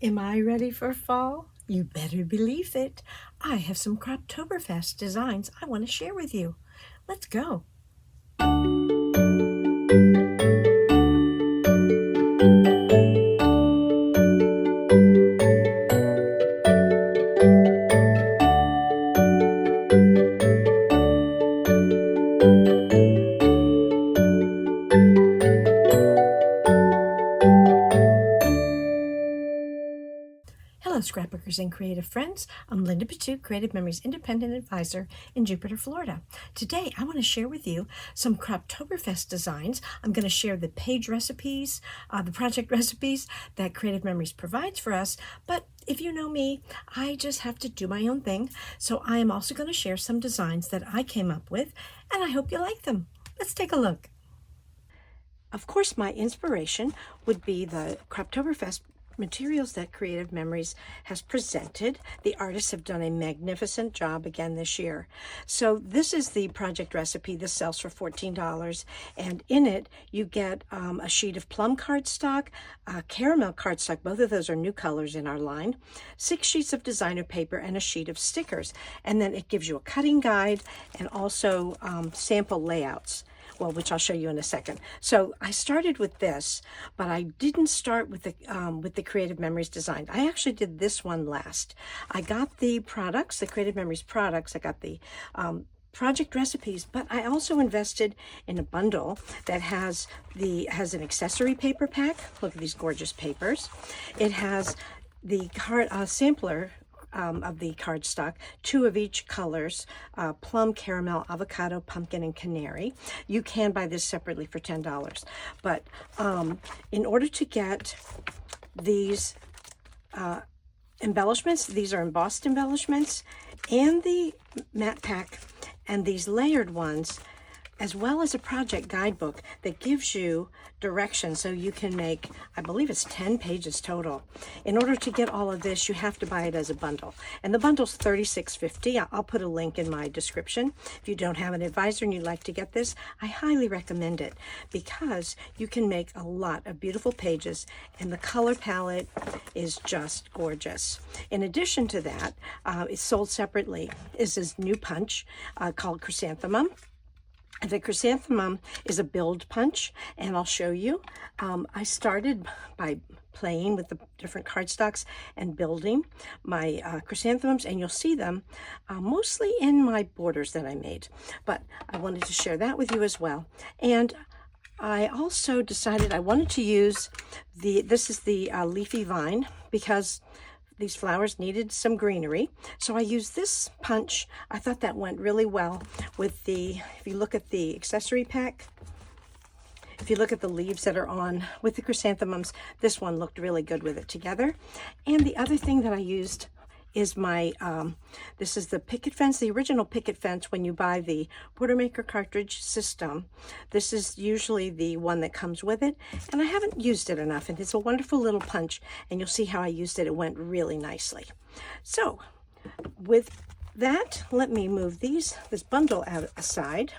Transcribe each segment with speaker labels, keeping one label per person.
Speaker 1: Am I ready for fall? You better believe it. I have some Croptoberfest designs I want to share with you. Let's go. Hello, scrapbookers and creative friends. I'm Linda Petuch, Creative Memories Independent Advisor in Jupiter, Florida. Today, I want to share with you some Croptoberfest designs. I'm going to share the page recipes, the project recipes that Creative Memories provides for us. But if you know me, I just have to do my own thing. So I am also going to share some designs that I came up with, and I hope you like them. Let's take a look. Of course, my inspiration would be the Croptoberfest materials that Creative Memories has presented. The artists have done a magnificent job again this year. So this is the project recipe. This sells for $14, and in it you get a sheet of plum cardstock, caramel cardstock. Both of those are new colors in our line. 6 sheets of designer paper and a sheet of stickers. And then it gives you a cutting guide and also sample layouts. Well, which I'll show you in a second. So I started with this, but I didn't start with the Creative Memories design. I actually did this one last. I got the products, the Creative Memories products. I got the project recipes, but I also invested in a bundle that has an accessory paper pack. Look at these gorgeous papers. It has the card sampler of the cardstock, 2 of each colors, plum, caramel, avocado, pumpkin, and canary. You can buy this separately for $10. But in order to get these embellishments, these are embossed embellishments, and the matte pack, and these layered ones, as well as a project guidebook that gives you directions so you can make, I believe it's 10 pages total. In order to get all of this, you have to buy it as a bundle. And the bundle's $36.50. I'll put a link in my description. If you don't have an advisor and you'd like to get this, I highly recommend it because you can make a lot of beautiful pages and the color palette is just gorgeous. In addition to that, it's sold separately, is this new punch called Chrysanthemum. The Chrysanthemum is a build punch, and I'll show you. I started by playing with the different cardstocks and building my chrysanthemums, and you'll see them mostly in my borders that I made. But I wanted to share that with you as well. And I also decided I wanted to use this is the leafy vine because these flowers needed some greenery. So I used this punch. I thought that went really well with if you look at the accessory pack, if you look at the leaves that are on with the chrysanthemums, this one looked really good with it together. And the other thing that I used is my, this is the picket fence, the original picket fence when you buy the Boilermaker cartridge system. This is usually the one that comes with it, and I haven't used it enough, and it's a wonderful little punch, and you'll see how I used it. It went really nicely. So with that, let me move this bundle aside.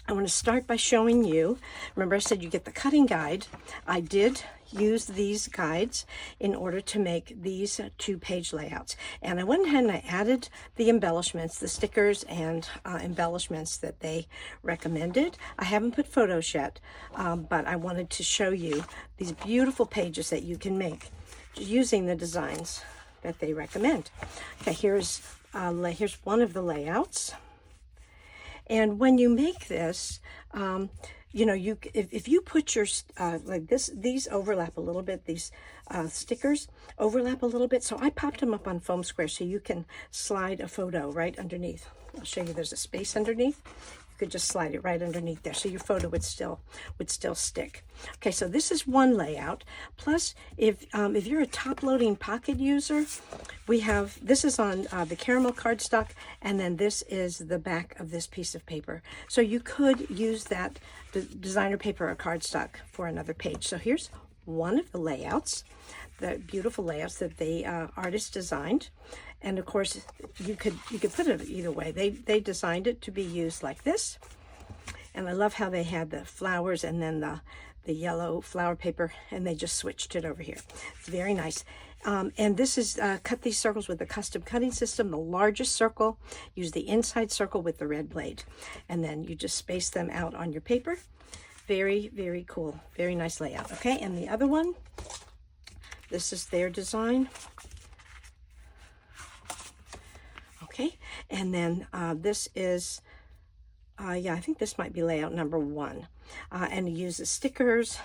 Speaker 1: I want to start by showing you, remember I said you get the cutting guide. I did use these guides in order to make these 2-page layouts. And I went ahead and I added the embellishments, the stickers and embellishments that they recommended. I haven't put photos yet, but I wanted to show you these beautiful pages that you can make using the designs that they recommend. Okay, here's one of the layouts. And when you make this, you know, if you put your, like this, these overlap a little bit, these stickers overlap a little bit. So I popped them up on foam square so you can slide a photo right underneath. I'll show you there's a space underneath. You could just slide it right underneath there so your photo would still stick. Okay, so this is one layout. Plus, if you're a top-loading pocket user, we have, this is on the caramel cardstock, and then this is the back of this piece of paper. So you could use that, the designer paper or cardstock for another page. So here's one of the layouts, the beautiful layouts that the artist designed. And of course, you could put it either way. They designed it to be used like this. And I love how they had the flowers and then yellow flower paper, and they just switched it over here. It's very nice. And this is cut these circles with a custom cutting system. The largest circle, use the inside circle with the red blade, and then you just space them out on your paper. Very, very cool. Very nice layout. Okay, and the other one, this is their design. Okay, and then this is, yeah, I think this might be layout number 1. And it uses stickers,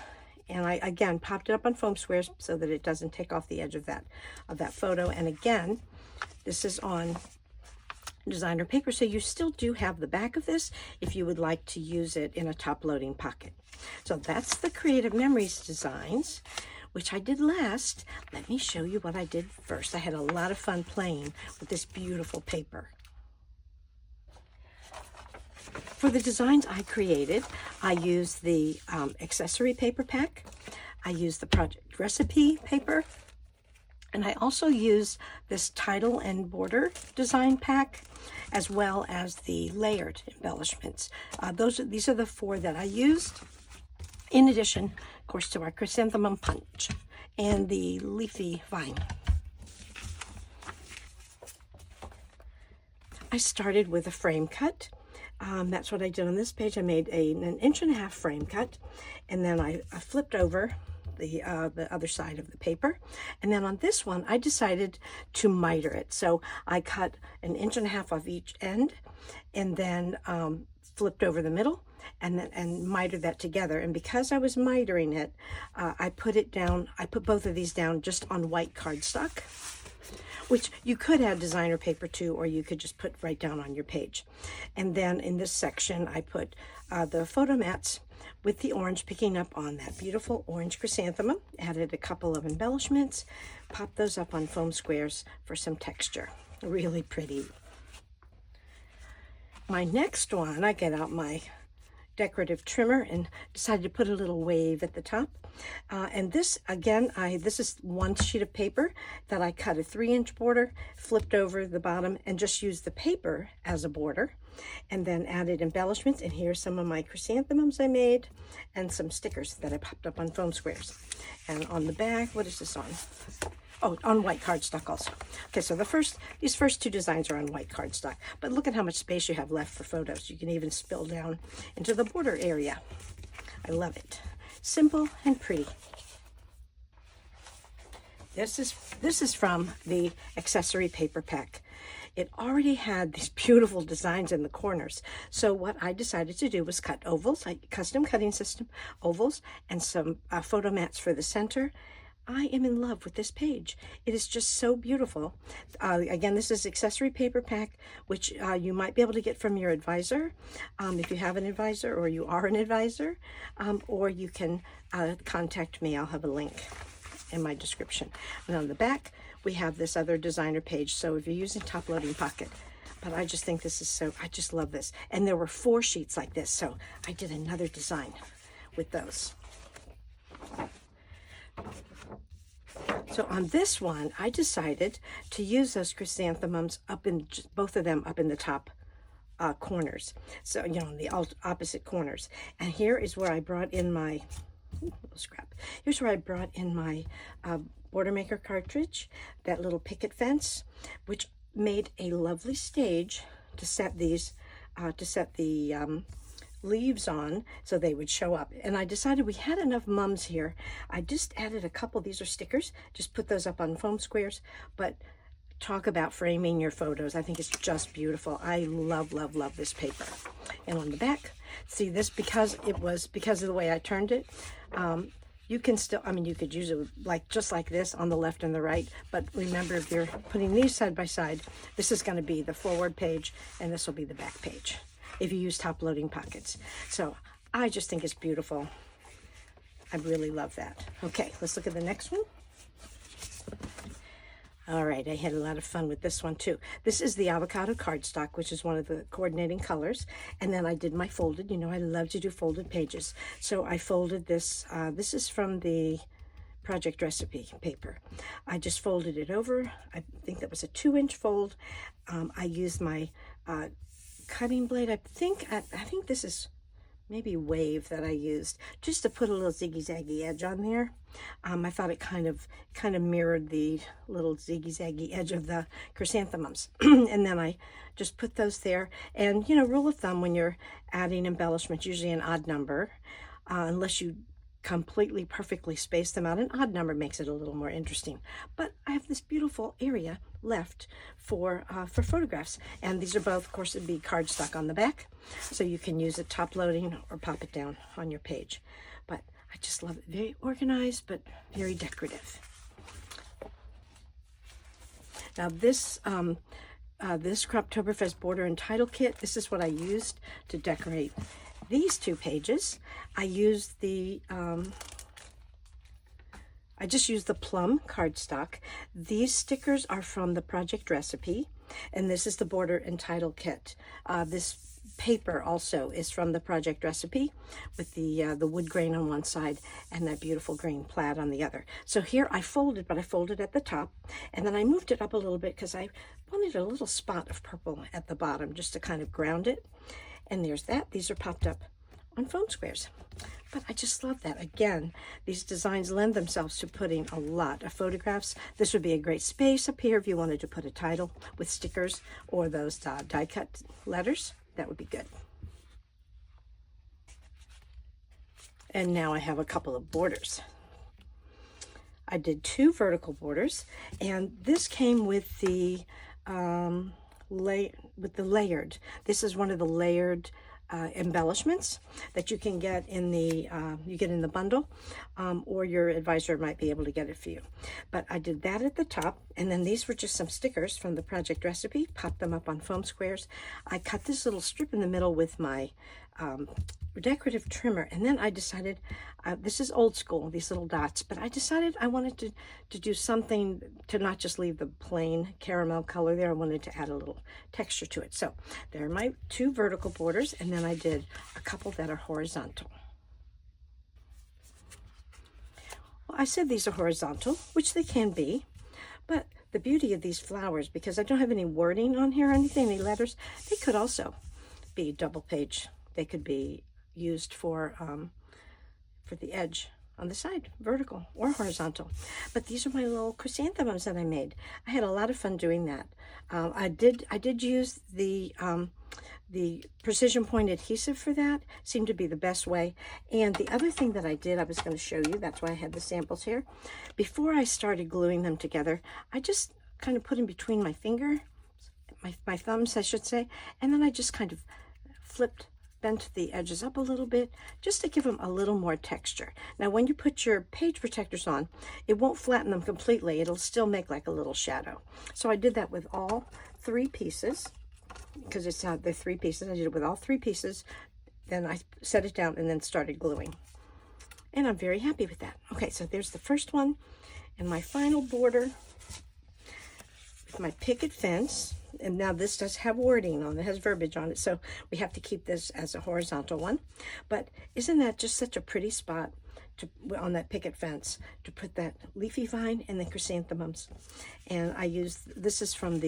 Speaker 1: and I again popped it up on foam squares so that it doesn't take off the edge of that photo. And again, this is on designer paper, so you still do have the back of this if you would like to use it in a top loading pocket. So that's the Creative Memories designs, which I did last. Let me show you what I did first. I had a lot of fun playing with this beautiful paper. For the designs I created, I used the accessory paper pack. I used the project recipe paper. And I also use this title and border design pack, as well as the layered embellishments. These are the 4 that I used, in addition, of course, to our Chrysanthemum Punch and the leafy vine. I started with a frame cut. That's what I did on this page. I made an 1.5" frame cut, and then I flipped over the other side of the paper, and then on this one I decided to miter it. So I cut an 1.5" off each end, and then flipped over the middle, and mitered that together. And because I was mitering it, I put both of these down just on white cardstock, which you could add designer paper to, or you could just put right down on your page. And then in this section I put the photo mats with the orange, picking up on that beautiful orange chrysanthemum. Added a couple of embellishments, popped those up on foam squares for some texture. Really pretty. My next one, I get out my decorative trimmer and decided to put a little wave at the top. And this, again, this is one sheet of paper that I cut a 3-inch border, flipped over the bottom, and just used the paper as a border, and then added embellishments. And here's some of my chrysanthemums I made, and some stickers that I popped up on foam squares. And on the back, what is this on? Oh, on white cardstock also. Okay, so these first 2 designs are on white cardstock, but look at how much space you have left for photos. You can even spill down into the border area. I love it. Simple and pretty. This is from the accessory paper pack. It already had these beautiful designs in the corners. So what I decided to do was cut ovals, like custom cutting system, ovals, and some photo mats for the center. I am in love with this page. It is just so beautiful. Again, this is accessory paper pack, which you might be able to get from your advisor, if you have an advisor or you are an advisor, or you can contact me. I'll have a link in my description. And on the back, we have this other designer page. So if you're using top loading pocket, but I just think this is so, I just love this. And there were 4 sheets like this, so I did another design with those. So on this one, I decided to use those chrysanthemums both of them up in the top corners. So, you know, in the opposite corners. And here is where I brought in my, here's where I brought in my Border Maker cartridge, that little picket fence, which made a lovely stage to set these, leaves on so they would show up. And I decided we had enough mums here. I just added a couple, these are stickers, just put those up on foam squares. But talk about framing your photos. I think it's just beautiful. I love, love, love this paper. And on the back, see this, because of the way I turned it, you can still, I mean, you could use it just like this on the left and the right, but remember, if you're putting these side by side, this is going to be the forward page and this will be the back page if you use top loading pockets. So I just think it's beautiful. I really love that. Okay, let's look at the next one. All right, I had a lot of fun with this one too. This is the avocado cardstock, which is one of the coordinating colors. And then I did my folded, you know, I love to do folded pages. So I folded this, this is from the project recipe paper. I just folded it over. I think that was a 2-inch fold. I used my cutting blade. I think this is maybe wave that I used just to put a little ziggy-zaggy edge on there. I thought it kind of mirrored the little ziggy-zaggy edge of the chrysanthemums. And then I just put those there. And, you know, rule of thumb when you're adding embellishments, usually an odd number, unless you completely perfectly space them out. An odd number makes it a little more interesting. But I have this beautiful area left for photographs, and these are both, of course, it'd be cardstock on the back, so you can use it top loading or pop it down on your page. But I just love it. Very organized, but very decorative. Now this this Croptoberfest border and title kit, this is what I used to decorate these two pages. I used the I just used the plum cardstock. These stickers are from the project recipe, and this is the border and title kit. This paper also is from the project recipe with the wood grain on one side and that beautiful green plaid on the other. So here I folded, but I folded at the top, and then I moved it up a little bit because I wanted a little spot of purple at the bottom just to kind of ground it. And there's that. These are popped up on foam squares. But I just love that. Again, these designs lend themselves to putting a lot of photographs. This would be a great space up here if you wanted to put a title with stickers or those die cut letters. That would be good. And now I have a couple of borders. I did 2 vertical borders, and this came with the layered. This is one of the layered embellishments that you can get in the bundle, or your advisor might be able to get it for you. But I did that at the top, and then these were just some stickers from the project recipe. Popped them up on foam squares. I cut this little strip in the middle with my decorative trimmer, and then I decided, this is old school, these little dots, but I decided I wanted to do something to not just leave the plain caramel color there. I wanted to add a little texture to it. So there are my 2 vertical borders, and then I did a couple that are horizontal. Well, I said these are horizontal, which they can be, but the beauty of these flowers, because I don't have any wording on here or anything, any letters, they could also be double page. They could be used for the edge on the side, vertical or horizontal. But these are my little chrysanthemums that I made. I had a lot of fun doing that. I did use the precision point adhesive for that. Seemed to be the best way. And the other thing that I did, I was going to show you, that's why I had the samples here. Before I started gluing them together, I just kind of put in between my finger, my thumbs, I should say, and then I just kind of bent the edges up a little bit just to give them a little more texture. Now when you put your page protectors on, it won't flatten them completely. It'll still make like a little shadow. So I did that with all 3 pieces, because it's the 3 pieces. I did it with all 3 pieces. Then I set it down and then started gluing. And I'm very happy with that. Okay, so there's the first one, and my final border with my picket fence. And now this does have wording on it, has verbiage on it, so we have to keep this as a horizontal one. But isn't that just such a pretty spot on that picket fence to put that leafy vine and the chrysanthemums? And I used, this is from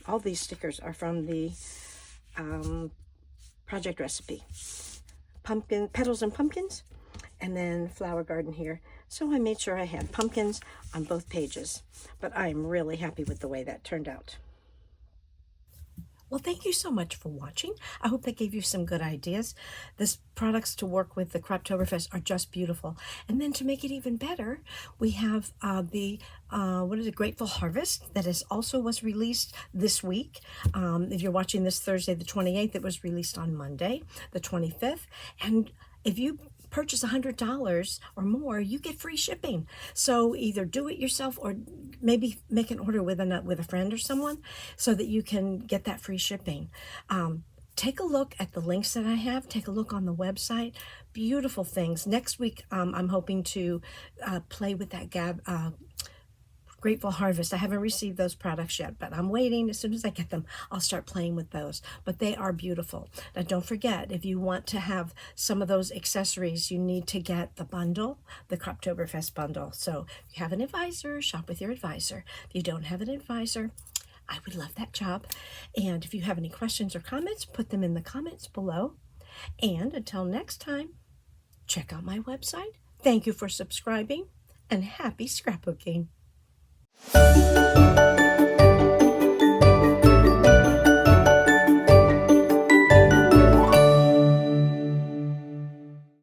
Speaker 1: all these stickers are from the project recipe. Pumpkin, petals and pumpkins, and then flower garden here. So I made sure I had pumpkins on both pages. But I'm really happy with the way that turned out. Well, thank you so much for watching. I hope that gave you some good ideas. These products to work with the Croptoberfest are just beautiful. And then to make it even better, we have Grateful Harvest that was released this week. If you're watching this Thursday the 28th, it was released on Monday the 25th. And if you purchase $100 or more, you get free shipping. So either do it yourself or maybe make an order with a friend or someone so that you can get that free shipping. Take a look at the links that I have. Take a look on the website. Beautiful things. Next week, I'm hoping to play with that Grateful Harvest. I haven't received those products yet, but I'm waiting. As soon as I get them, I'll start playing with those. But they are beautiful. Now, don't forget, if you want to have some of those accessories, you need to get the bundle, the Croptoberfest bundle. So if you have an advisor, shop with your advisor. If you don't have an advisor, I would love that job. And if you have any questions or comments, put them in the comments below. And until next time, check out my website. Thank you for subscribing, and happy scrapbooking.